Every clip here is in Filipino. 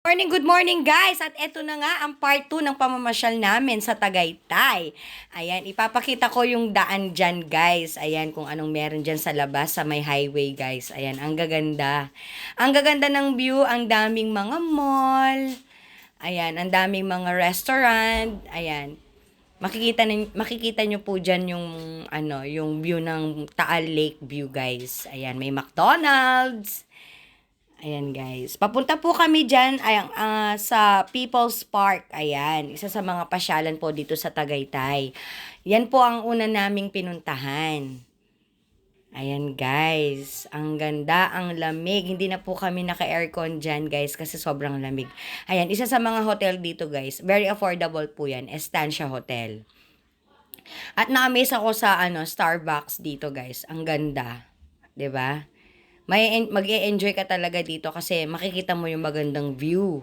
Good morning guys! At eto na nga ang part 2 ng pamamasyal namin sa Tagaytay. Ayan, ipapakita ko yung daan dyan guys. Ayan, kung anong meron dyan sa labas sa may highway guys. Ayan, ang gaganda. Ang gaganda ng view, ang daming mga mall. Ayan, ang daming mga restaurant. Ayan, makikita nyo po dyan yung, yung view ng Taal Lake view guys. Ayan, may McDonald's. Ayan guys. Papunta po kami dyan sa People's Park. Ayan. Isa sa mga pasyalan po dito sa Tagaytay. Yan po ang una naming pinuntahan. Ayan guys. Ang ganda, ang lamig. Hindi na po kami naka-aircon dyan guys kasi sobrang lamig. Ayan. Isa sa mga hotel dito guys. Very affordable po yan. Estancia Hotel. At na-amaze ako sa Starbucks dito guys. Ang ganda. 'Di ba? Mag-e-enjoy ka talaga dito kasi makikita mo yung magandang view.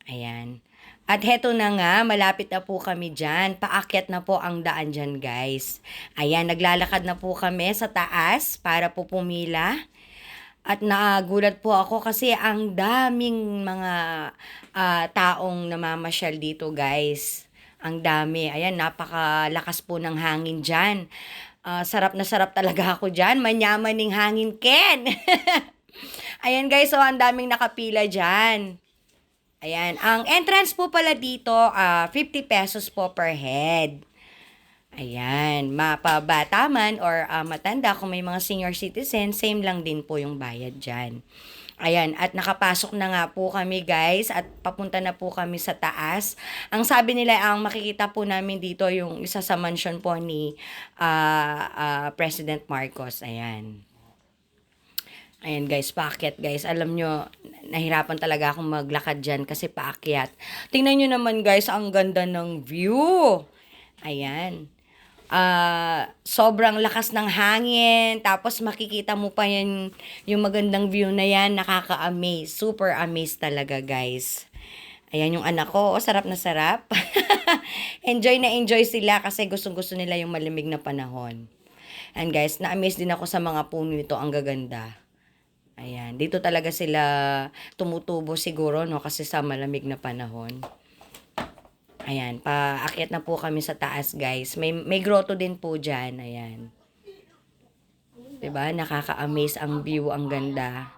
Ayan. At heto na nga, malapit na po kami dyan. Paakyat na po ang daan dyan, guys. Ayan, naglalakad na po kami sa taas para po pumila. At nagulat po ako kasi ang daming mga taong namamasyal dito, guys. Ang dami. Ayan, napakalakas po ng hangin dyan. Sarap na sarap talaga ako dyan. Manyamaning hangin, Ken. Ayan guys, so ang daming nakapila dyan. Ayan, ang entrance po pala dito, 50 pesos po per head. Ayan, mapabata man or matanda, kung may mga senior citizen, same lang din po yung bayad dyan. Ayan, at nakapasok na nga po kami guys at papunta na po kami sa taas. Ang sabi nila, ang makikita po namin dito yung isa sa mansion po ni President Marcos. Ayan. Ayan guys, paakyat guys. Alam nyo, nahirapan talaga akong maglakad dyan kasi paakyat. Tingnan nyo naman guys, ang ganda ng view. Ayan. Sobrang lakas ng hangin, tapos makikita mo pa yan, yung magandang view na yan, nakaka-amaze, super amaze talaga guys. Ayan yung anak ko, sarap na sarap. Enjoy na enjoy sila kasi gustong-gusto nila yung malamig na panahon. And guys, na-amaze din ako sa mga puno nito, ang gaganda. Ayan, dito talaga sila tumutubo siguro, no, kasi sa malamig na panahon. Ayan, paakyat na po kami sa taas, guys. May grotto din po dyan. Ayan. 'Di ba? Nakaka-amaze ang view, ang ganda.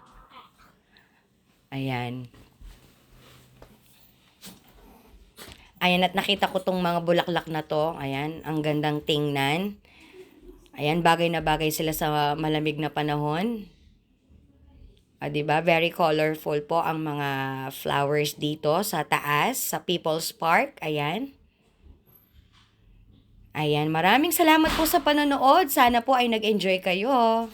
Ayan. Ayan, at nakita ko tong mga bulaklak na to. Ayan, ang gandang tingnan. Ayan, bagay na bagay sila sa malamig na panahon. 'Di ba? Very colorful po ang mga flowers dito sa taas, sa People's Park. Ayan. Ayan, maraming salamat po sa panonood. Sana po ay nag-enjoy kayo.